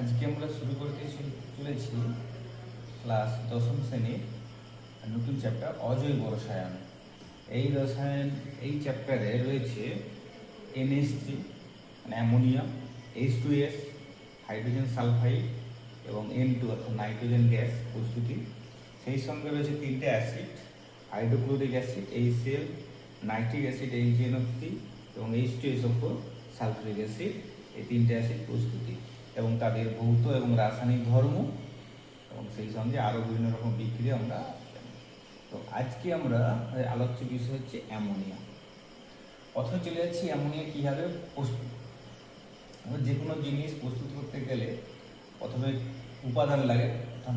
আজকে আমরা শুরু করতে চলেছি ক্লাস দশম শ্রেণীর নতুন চ্যাপ্টার অজৈব রসায়ন। এই চ্যাপ্টারে রয়েছে NH3 মানে অ্যামোনিয়া, H2S হাইড্রোজেন সালফাইড এবং N2 অর্থাৎ নাইট্রোজেন গ্যাস প্রস্তুতি। সেই সঙ্গে রয়েছে তিনটে acid, hydrochloric acid HCl, nitric acid HNO3 এবং H2SO4 সালফিউরিক অ্যাসিড। এই তিনটে অ্যাসিড প্রস্তুতি এবং তাদের ভৌত এবং রাসায়নিক ধর্ম এবং সেই সঙ্গে আরও বিভিন্ন রকম বিক্রিয়া আমরা। তো আজকে আমরা আলোচ্য বিষয় হচ্ছে অ্যামোনিয়া। প্রথমে চলে যাচ্ছি অ্যামোনিয়া কীভাবে প্রস্তুত। আমরা যে কোনো জিনিস প্রস্তুত করতে গেলে প্রথমে উপাদান লাগে।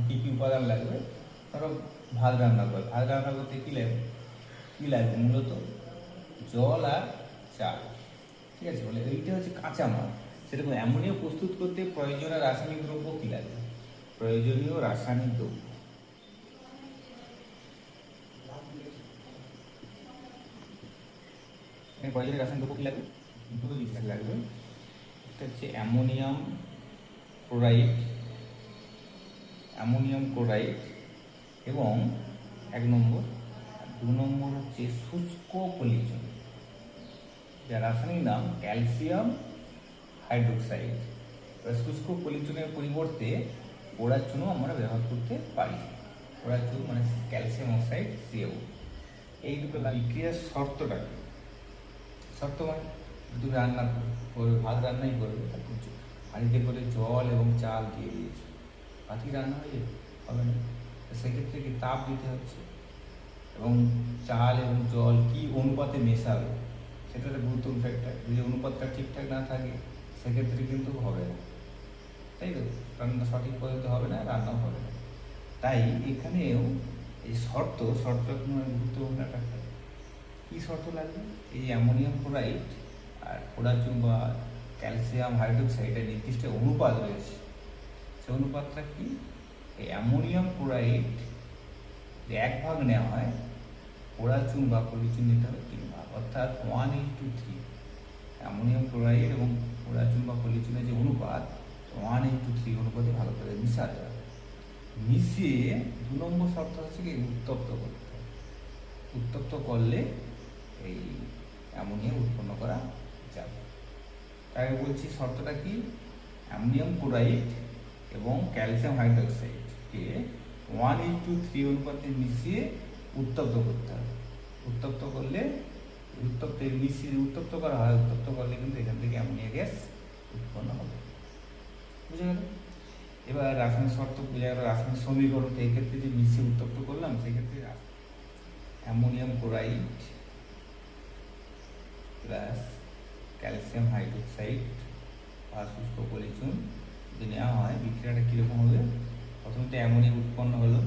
কী কী উপাদান লাগবে? ধরো ভাত রান্না করতে কী লাগবে? মূলত জল আর চাল, ঠিক আছে? বলে এইটা হচ্ছে কাঁচামাল। সেরকম অ্যামোনিয়া প্রস্তুত করতে প্রয়োজনীয় রাসায়নিক দ্রব্য কী লাগবে? প্রয়োজনীয় রাসায়নিক দ্রব্য প্রয়োজনীয় রাসায়নিক দ্রব্য কী লাগবে? দুটো জিনিস লাগবে। একটা হচ্ছে অ্যামোনিয়াম ক্লোরাইড এবং 1 নম্বর। 2 নম্বর হচ্ছে শুষ্ক পলিচুন, যার রাসায়নিক নাম ক্যালসিয়াম হাইড্রোক্সাইড। শুষ্ক পলিচুনের পরিবর্তে পোড়ার চুনও আমরা ব্যবহার করতে পারি। পোড়ার চুন মানে ক্যালসিয়াম অক্সাইড CO। এই দুটো বিক্রিয়ার শর্তটা কি? শর্ত মানে তুমি রান্না করবে, ভাত রান্নাই করবে, তারপর হাঁড়িতে করে জল এবং চাল দিয়ে দিয়েছে, ভাতই রান্না হয়ে যাবে? হবে না। সেক্ষেত্রে কি তাপ দিতে হচ্ছে এবং চাল এবং জল কি অনুপাতে মেশাবে সেটা একটা গুরুত্বপূর্ণ ফ্যাক্টর। যদি অনুপাতটা ঠিকঠাক না থাকে সেক্ষেত্রে কিন্তু হবে না, তাই তো? রান্না সঠিক পদ্ধতি হবে না, রান্নাও হবে না। তাই এখানেও এই শর্তটা কোনো গুরুত্বপূর্ণ একটা ফ্যাক্টর। কী শর্ত লাগবে? এই অ্যামোনিয়াম ক্লোরাইড আর পোড়ার চুন বা ক্যালসিয়াম হাইড্রোক্সাইডের নির্দিষ্ট অনুপাত রয়েছে। সে অনুপাতটা কি? এই অ্যামোনিয়াম ক্লোরাইড যে 1 ভাগ নেওয়া হয়, পোড়ার চুন বা পলিচুন নিতে হবে 3 ভাগ, অর্থাৎ 1:3। অ্যামোনিয়াম ক্লোরাইড এবং পোড়ার চুন বা পলিচুনের যে অনুপাত 1:3 অনুপাতে ভালো করে মিশাতে হবে। মিশিয়ে 2 নম্বর শর্ত হচ্ছে কি উত্তপ্ত করতে হবে। উত্তপ্ত করলে এই অ্যামোনিয়া উৎপন্ন করা যাবে। তাই বলছি শর্তটা কি? অ্যামোনিয়াম ক্লোরাইড এবং ক্যালসিয়াম হাইড্রোক্সাইডকে 1:3 অনুপাতে মিশিয়ে উত্তপ্ত করতে হবে। উত্তপ্ত করলে উত্তপ্ত করা হয়, উত্তপ্ত করলে কিন্তু এখান থেকে অ্যামোনিয়া গ্যাস উৎপন্ন হবে। বুঝে গেল? এবার রাসায়নিক শর্ত বোঝা গেল। রাসায়নিক সমীকরণ, এই ক্ষেত্রে যে মিশিয়ে উত্তপ্ত করলাম সেক্ষেত্রে ammonium chloride plus calcium hydroxide বা শুষ্ক পলিচুন যদি নেওয়া হয়, বিক্রিয়াটা কীরকম হবে? প্রথমে তো অ্যামোনিয়া উৎপন্ন হলো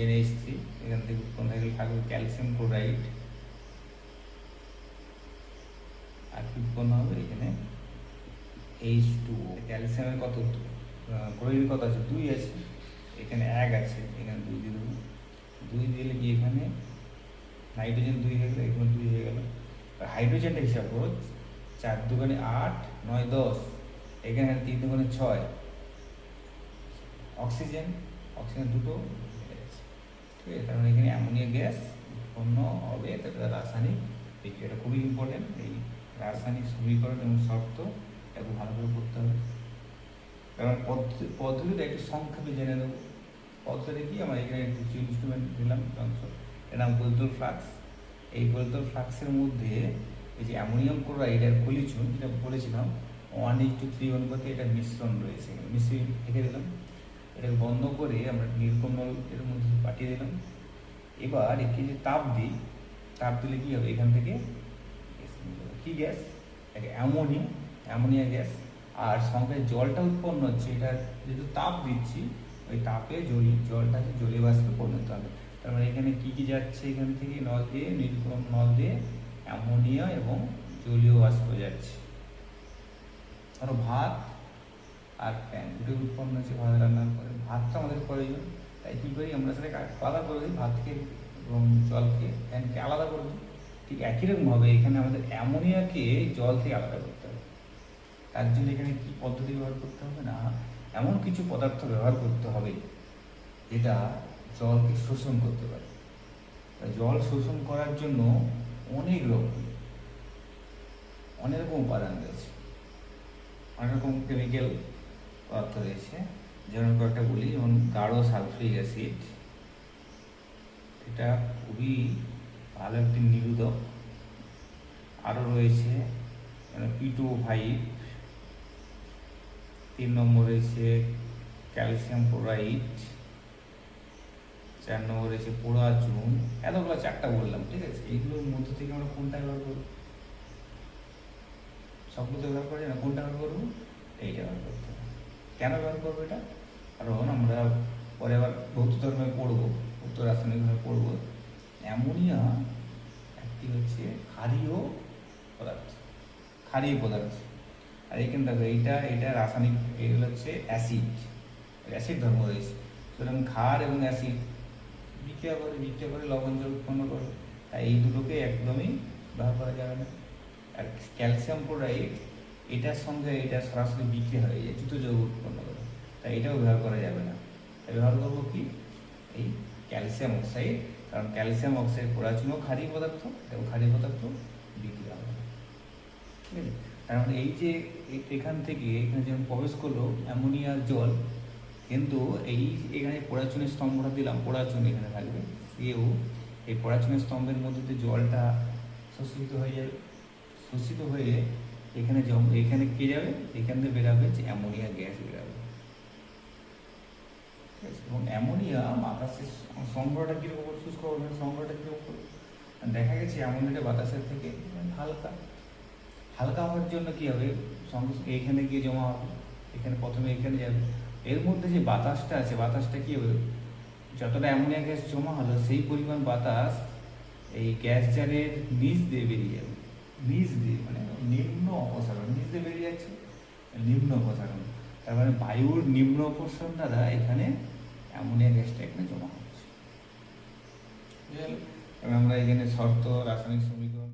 NH3, এখান থেকে উৎপন্ন হয়ে গেলে থাকবে ক্যালসিয়াম ক্লোরাইড, আর কি উৎপন্ন হবে এখানে H2O। ক্যালসিয়ামের কত, ক্লোরাইডের কত আছে? 2 আছে, এখানে 1 আছে, এখানে 2 দিয়ে দেবো। 2 দিলে কি এখানে নাইট্রোজেন 2 হয়ে গেলো, এখানে 2 হয়ে গেল। হাইড্রোজেনটা হিসাব করো, 4 দুগুণে 8, 9 10, এখানে 3 দুগুণে 6। অক্সিজেন দুটো, ঠিক আছে? কারণ এখানে অ্যামোনিয়া গ্যাস উৎপন্ন হবে। এটা রাসায়নিক বিক্রিয়াটা খুবই ইম্পর্টেন্ট। এই রাসায়নিক সমীকরণ এবং শর্ত একটু ভালো করে পড়তে হবে। কারণ পদ্ধতিটা একটু সংক্ষেপে জেনে নেব। পদ্ধতিটা কি? আমরা এখানে কিছু ইনস্ট্রুমেন্ট দিলাম, যন্ত্র, এর নাম গোলতোল ফ্লাক্স। এই গোলতোল ফ্লাক্সের মধ্যে এই যে অ্যামোনিয়াম ক্লোরাইড আর পলিচুন, যেটা বলেছিলাম 1:3 অনুপাতে এটা মিশ্রণ রয়েছে, মিশিয়ে রেখে দিলাম। এটাকে বন্ধ করে আমরা নির্গম নল এর মধ্যে পাঠিয়ে দিলাম। এবার একে যে তাপ দিলে কী হবে? এখান থেকে কী গ্যাস? Ammonia gas. আর সঙ্গে জলটা উৎপন্ন হচ্ছে, এটা যেহেতু তাপ দিচ্ছি, ওই তাপে জলটাকে জলীয় বাষ্পে পরিণত হবে। তার মানে এখানে কী কী যাচ্ছে? এখান থেকে নল দিয়ে, নির্গম নল দিয়ে অ্যামোনিয়া এবং জলীয় বাষ্প যাচ্ছে। ধরো ভাত আর প্যান দুটো উৎপন্ন হচ্ছে ভাত রান্নার পরে। ভাতটা আমাদের প্রয়োজন, তাই কী করি আমরা সেটাকে আলাদা করে দিই, ভাতকে এবং জলকে, প্যানকে আলাদা করে দিই। ঠিক একই রকমভাবে এখানে আমাদের অ্যামোনিয়াকে জল থেকে আলাদা করতে হবে। তার জন্য এখানে কী পদ্ধতি ব্যবহার করতে হবে না, এমন কিছু পদার্থ ব্যবহার করতে হবে যেটা জলকে শোষণ করতে পারে। জল শোষণ করার জন্য অনেক রকম উপাদান রয়েছে, অনেক রকম কেমিক্যাল পদার্থ রয়েছে। যেমন কয়েকটা বলি, যেমন গাঢ় সালফিউরিক অ্যাসিড, এটা খুবই ভালো একটি নিরোধক। আরও রয়েছে P2O5, 3 নম্বর রয়েছে ক্যালসিয়াম ক্লোরাইড, 4 নম্বর রয়েছে পোড়া চুন। এতগুলো 4টা বললাম, ঠিক আছে। এইগুলোর মধ্যে থেকে আমরা কোনটা ব্যবহার করবো? সবগুলো তো ব্যবহার করা যায় না, কোনটা ব্যবহার করবো? এইটা ব্যবহার করতে হবে। কেন ব্যবহার করবো এটা? কারণ আমরা পরে আবার ভৌত ধর্মে পড়বো, ভৌত রাসায়নিকভাবে পড়বো। অ্যামোনিয়া একটি হচ্ছে ক্ষারীয় পদার্থ। আর এখানে দেখো এটা রাসায়নিক, এগুলো হচ্ছে অ্যাসিড ধর্ম রয়েছে। সুতরাং ক্ষার এবং অ্যাসিড বিক্রিয়া করে লবণ জল উৎপন্ন করে। তাই এই দুটোকে একদমই ব্যবহার করা যাবে না। আর ক্যালসিয়াম ক্লোরাইড, এটার সঙ্গে এটা সরাসরি বিক্রিয়া হয়ে যায়, দ্রুত যৌগ উৎপন্ন করে, তাই এটাও ব্যবহার করা যাবে না। তাই ব্যবহার করবো কি? এই ক্যালসিয়াম অক্সাইড। কারণ ক্যালসিয়াম অক্সাইড পোড়া চুনও ক্ষারীয় পদার্থ, এবং ক্ষারীয় পদার্থ বিক্রিয়া হবে, ঠিক আছে। তার মানে এই যে এখানে যেমন প্রবেশ করলো অ্যামোনিয়ার জল, কিন্তু এখানে পোড়া চুনের স্তম্ভটা দিলাম, পোড়া চুন এখানে থাকবে, সেও এই পোড়া চুনের স্তম্ভের মধ্যে দিয়ে জলটা শোষিত হয়ে এখানে কে যাবে? এখান থেকে বেরাবে যে অ্যামোনিয়া গ্যাস বেরাবে, ঠিক আছে। এবং অ্যামোনিয়া বাতাসের সংগ্রহটা কীরকম করে, শুষ্ক সংগ্রহটা কীরকম করে? দেখা গেছে অ্যামোনিয়াটা বাতাসের থেকে হালকা হওয়ার জন্য কী হবে? এখানে গিয়ে জমা হবে, প্রথমে এখানে যাবে। এর মধ্যে যে বাতাসটা আছে, বাতাসটা কী হবে? যতটা অ্যামোনিয়া গ্যাস জমা হলো, সেই পরিমাণ বাতাস এই গ্যাস জারের নিচ দিয়ে বেরিয়ে যাবে, মানে নিম্ন অপসারণ, নিচ দিয়ে বেরিয়ে যাচ্ছে, নিম্ন অপসারণ। তার মানে বায়ুর নিম্ন অপসারণ দ্বারা এখানে অ্যামোনিয়া গ্যাসটা এখানে জমা হচ্ছে। আমরা এখানে শর্ত, রাসায়নিক সমীকরণ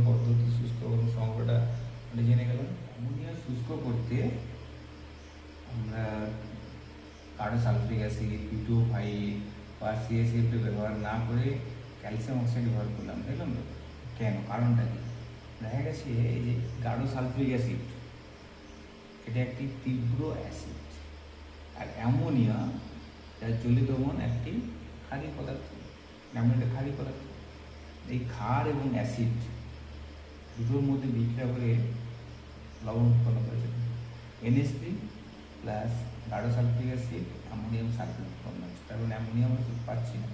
পদ্ধতি, শুষ্ক এবং সংগ্রহটা জেনে গেলাম। অ্যামোনিয়া শুষ্ক করতে আমরা গাঢ় সালফিউরিক অ্যাসিড, P2O5 বা CaCl ব্যবহার না করে ক্যালসিয়াম অক্সাইড ব্যবহার করলাম, দেখলাম তো কেন? কারণটা কি? দেখা গেছে এই যে গাঢ় সালফিউরিক অ্যাসিড, এটা একটি তীব্র অ্যাসিড, আর অ্যামোনিয়া যার জলীয়দ্রবণ একটি ক্ষারীয় পদার্থ। অ্যামোনিয়া ক্ষারীয় পদার্থ। এই ক্ষার এবং অ্যাসিড দুটোর মধ্যে বিক্রিয়া করে লবণ উৎপন্ন করেছে। NH3 প্লাস গাঢ় সালফিউরিক অ্যাসিড, অ্যামোনিয়াম সালফেট উৎপন্ন হচ্ছে। তার মানে অ্যামোনিয়াম পাচ্ছি না।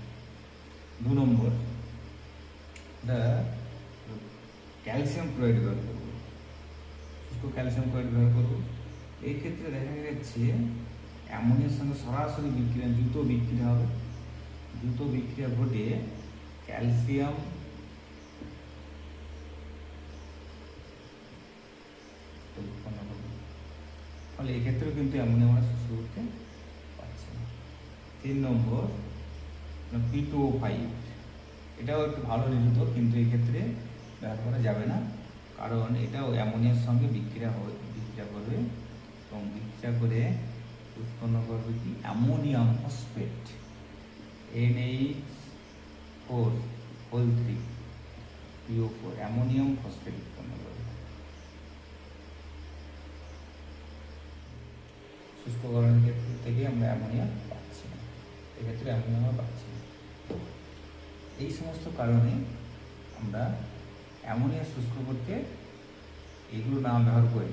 2 নম্বর, ক্যালসিয়াম ক্লোরাইড ব্যবহার করবো, শুষ্ক ক্যালসিয়াম ক্লোরাইড ব্যবহার করবো। এই ক্ষেত্রে দেখা যাচ্ছে অ্যামোনিয়ার সঙ্গে সরাসরি বিক্রিয়া, দ্রুত বিক্রিয়া ঘটে ক্যালসিয়াম উৎপন্ন করবে। ফলে এক্ষেত্রেও কিন্তু অ্যামোনিয়া আমরা শুষ্ক করতে পারছি না। 3 নম্বর, P2O5, এটাও একটু ভালো নিরোধক, কিন্তু এক্ষেত্রে ব্যবহার করা যাবে না, কারণ এটাও অ্যামোনিয়ার সঙ্গে বিক্রিয়া করবে, এবং বিক্রিয়া করে উৎপন্ন করবে কি? Ammonium phosphate, NH4 PO4, ammonium phosphate উৎপন্ন করবে। শুষ্ককরণের ক্ষেত্রে থেকে আমরা অ্যামোনিয়া পাচ্ছি না, এক্ষেত্রে অ্যামোনিয়া আমরা পাচ্ছি না। এই সমস্ত কারণে আমরা অ্যামোনিয়া শুষ্ক করতে এইগুলো না ব্যবহার করে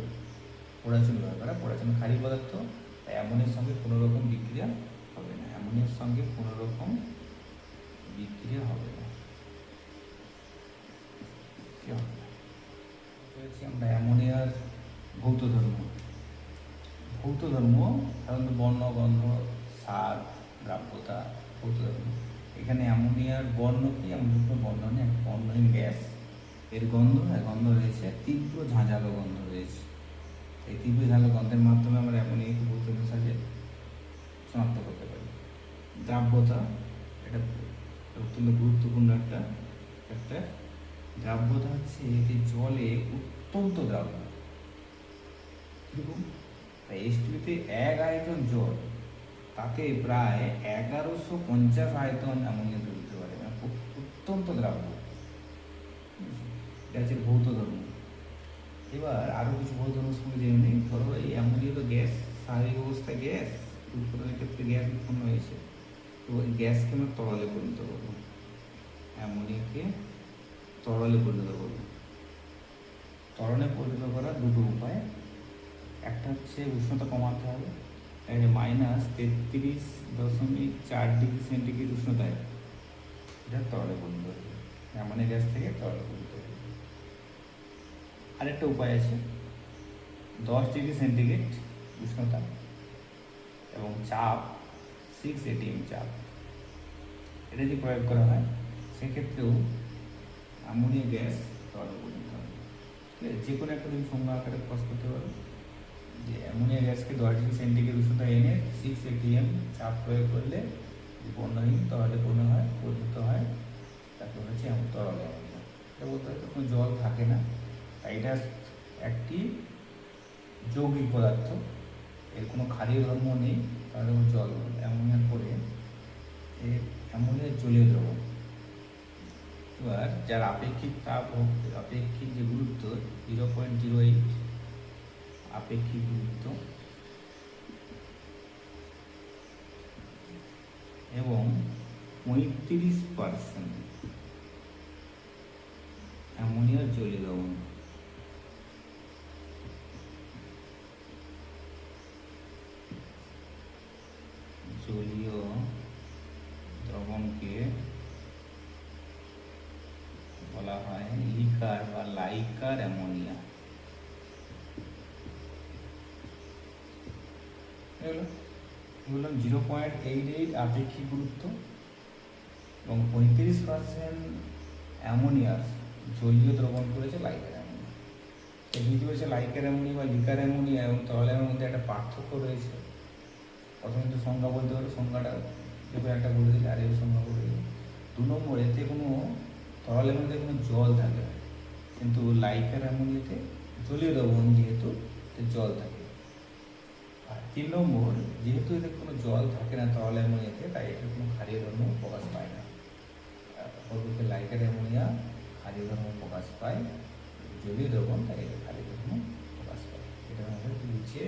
পোড়া চুন ব্যবহার করা। পোড়া চুন ক্ষারীয় পদার্থ, তাই অ্যামোনিয়ার সঙ্গে কোনো রকম বিক্রিয়া হবে না, কি হবে? পেয়েছি আমরা অ্যামোনিয়ার ভৌত ধর্ম। ভৌত ধর্ম সাধারণত বর্ণ, গন্ধ, স্বাদ, দ্রাব্যতা, ভৌত ধর্ম। এখানে অ্যামোনিয়ার বর্ণ কি? অ্যামোনিয়ার বর্ণ নেই, বর্ণহীন গ্যাস। এর গন্ধ, গন্ধ রয়েছে তীব্র ঝাঁঝালো গন্ধ রয়েছে। এই তীব্র ঝাঁঝালো গন্ধের মাধ্যমে আমরা অ্যামোনিয়াকে ভৌত ধর্মের সাহায্যে শনাক্ত করতে পারি। দ্রাব্যতা, এটা অত্যন্ত গুরুত্বপূর্ণ একটা ফ্যাক্টর। দ্রাব্যতা হচ্ছে এটি জলে অত্যন্ত দ্রাব্য। কীরকম? H2তে 1 আয়তন জল, তাতে প্রায় 1150 আয়তন অ্যামোনিয়া দ্রবীভূত পারে, মানে অত্যন্ত দ্রাব্য। এটা হচ্ছে ভৌত ধর্ম। এবার আরও কিছু ভৌত ধর্ম সঙ্গে জেনে নিই। ধরো এই অ্যামোনিয়া তো গ্যাস, স্বাভাবিক অবস্থায় গ্যাস, উৎপাদনের ক্ষেত্রে গ্যাস উৎপন্ন হয়েছে। তো ওই গ্যাসকে আমরা তরলে পরিণত করবো, অ্যামোনিয়াকে তরলে পরিণত করবো। তরলে পরিণত করার দুটো উপায়। একটা হচ্ছে উষ্ণতা কমাতে হবে, -33.4 ডিগ্রি সেন্টিগ্রেড উষ্ণতায় এটা তরলে পরিণত হবে, অ্যামোনিয়া গ্যাস থেকে তরলে পরিণত হবে। আরেকটা উপায় আছে, 10 ডিগ্রি সেন্টিগ্রেড উষ্ণতা এবং চাপ 6 atm চাপ, এটা যদি প্রয়োগ করা হয় সেক্ষেত্রেও অ্যামোনিয়া গ্যাস তরলে পরিণত হবে। ঠিক আছে, যে কোনো একটা তুমি সংজ্ঞা আকারে প্রকাশ করতে পারো যে অ্যামোনিয়া গ্যাসকে 10 ডিগ্রি সেন্টিগ্রেড উষ্ণতা এনে 6 atm চাপ প্রয়োগ করলে বর্ণহীন তরলে পরিণত হয়, তারপর হচ্ছে তরলে অ্যামোনিয়া। এটা বলতে হয় কোনো জল থাকে না, তাই এটা একটি যৌগিক পদার্থ, এর কোনো ক্ষারীয় ধর্ম নেই, তাহলে জল অ্যামোনিয়ার পরে এই অ্যামোনিয়ার জলীয় দ্রবণ। এবার যার আপেক্ষিক তাপ, আপেক্ষিক যে গুরুত্ব 0.08 আপেক্ষিক গুরুত্ব এবং 35% অ্যামোনিয়ার জলীয় দ্রবণ। জলীয় দ্রবণকে বলা হয় লিকার বা লাইকার অ্যামোনিয়া। এগুলো 0.88 আপেক্ষিক গুরুত্ব এবং 35% অ্যামোনিয়ার জলীয় দ্রবণ করেছে লাইকার অ্যামোনিয়া। এই বুঝতে পেরেছে লাইকার অ্যামোনিয়া বা লিকার অ্যামোনিয়া এবং তরলের মধ্যে একটা পার্থক্য রয়েছে। প্রথমে তো সংজ্ঞা বলতে পারো, সংজ্ঞাটা যেগুলো একটা বলে দিলে আর এই সংজ্ঞা বলে দিলে। 2 নম্বর, এতে কোনো তরলের মধ্যে কোনো জল থাকে না, কিন্তু লাইকার অ্যামোনিয়াতে জলীয় দ্রবণ যেহেতু জল থাকে। আর 3 নম্বর, যেহেতু এতে কোনো জল থাকে না তরল অ্যামোনিয়াতে, তাই এটার কোনো ক্ষারীয় ধর্ম প্রকাশ পায় না। অপরপক্ষে লাইকার অ্যামোনিয়া ক্ষারীয় ধর্ম প্রকাশ পায়, জলীয় দ্রবণ, তাই এটা ক্ষারীয় ধর্ম প্রকাশ পায়। এটা আমাদের গুছিয়ে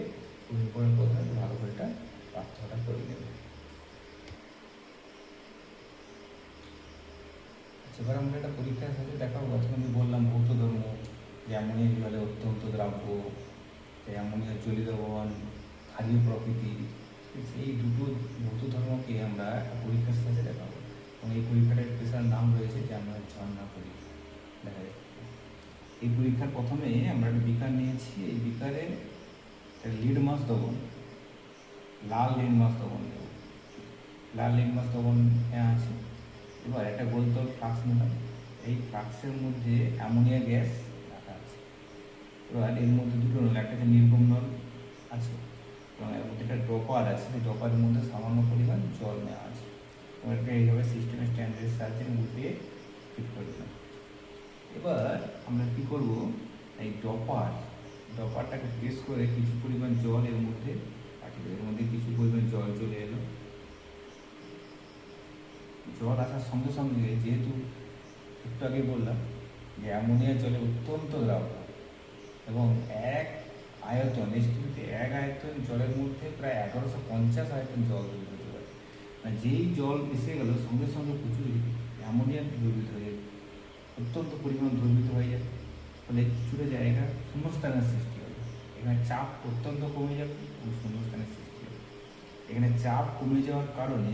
পরিপূরণ করতে হবে, ভালো করে এটা পার্থক্যটা করে নেবে। এবার আমরা একটা পরীক্ষার সাথে দেখাবো। প্রথমে আমি বললাম ভৌত ধর্ম, যে অ্যামোনিয়া জলে অত্যন্ত দ্রাব্য, অ্যামোনিয়ার জলীয় দ্রবণ, ক্ষারীয় প্রকৃতি, এই দুটো ভৌত ধর্মকে আমরা একটা পরীক্ষার সাথে দেখাবো। এবং এই পরীক্ষাটার স্পেশাল নাম রয়েছে যে আমরা ঝর্ণা পরীক্ষা। দেখা যাচ্ছে এই পরীক্ষার প্রথমে আমরা একটা বিকার নিয়েছি, এই বিকারে লিডমাস দ্রবণ, লাল লিডমাস দ্রবণ দেব। লাল লিডমাস দ্রবণ আছে। এবার একটা গোলতল ফ্লাক্স নিলাম, এই ফ্লাক্সের মধ্যে অ্যামোনিয়া গ্যাস রাখা আছে। এবার এর মধ্যে দুটো নল, একটা হচ্ছে নির্গম নল আছে এবং এর মধ্যে একটা ড্রপার আছে, সেই ড্রপারের মধ্যে সামান্য পরিমাণ জল নেওয়া আছে। এবং এটাকে এইভাবে সিস্টেমের স্ট্যান্ডার্ডের সাহায্যে উঠিয়ে ফিট করে দিলাম। এবার আমরা কী করব, এই ড্রপারটাকে প্রেস করে কিছু পরিমাণ জল এর মধ্যে পাঠিয়ে, এর মধ্যে কিছু পরিমাণ জল চলে এলো। জল আসার সঙ্গে সঙ্গে, যেহেতু একটু আগে বললাম যে অ্যামোনিয়া জলে অত্যন্ত দ্রাব্য এবং 1 আয়তন, H2তে 1 আয়তন জলের মধ্যে প্রায় 1150 আয়তন জল দ্রবীভূত হতে পারে। মানে যেই জল এসে গেল সঙ্গে সঙ্গে প্রচুর অ্যামোনিয়া দ্রবীভূত হয়ে যাবে, অত্যন্ত পরিমাণ দ্রবীভূত হয়ে যাবে। ফলে কিছুটা জায়গা শূন্যস্থানের সৃষ্টি হবে। এখানে চাপ অত্যন্ত কমে যাবে এবং শূন্যস্থানের সৃষ্টি হবে। এখানে চাপ কমে যাওয়ার কারণে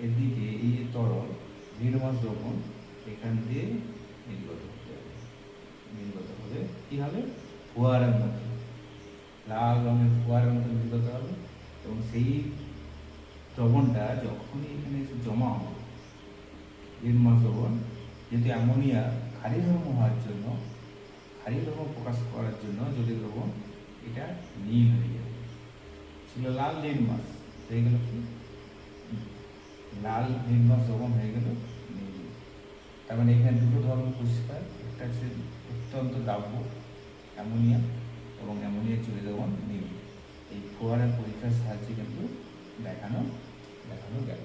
এদিকে এই তরল লিডমাস দ্রবণ এখান দিয়ে নির্গত হতে হবে। হবে, ফোয়ারার মতো লাল রঙের ফোয়ারার মতো তৈরি করতে হবে। এবং সেই দ্রবণটা যখনই এখানে এসে জমা হবে, লিটমাস দ্রবণ, যেহেতু অ্যামোনিয়া ক্ষারীয় ধর্ম হওয়ার জন্য, ক্ষারীয় ধর্ম প্রকাশ করার জন্য জলীয় দ্রবণ, এটা নীল হয়ে যাবে। ছিল লাল লিটমাস, হয়ে গেল কি লাল লিটমাস দ্রবণ হয়ে গেল নীল। তার মানে এখানে দুটো ধর্ম পরিষ্কার, একটা হচ্ছে অত্যন্ত দ্রাব্য অ্যামোনিয়া, এবং অ্যামোনিয়ার জলীয় দ্রবণ নীল। এই ফোয়ারার পরীক্ষার সাহায্যে কিন্তু দেখানো গেল।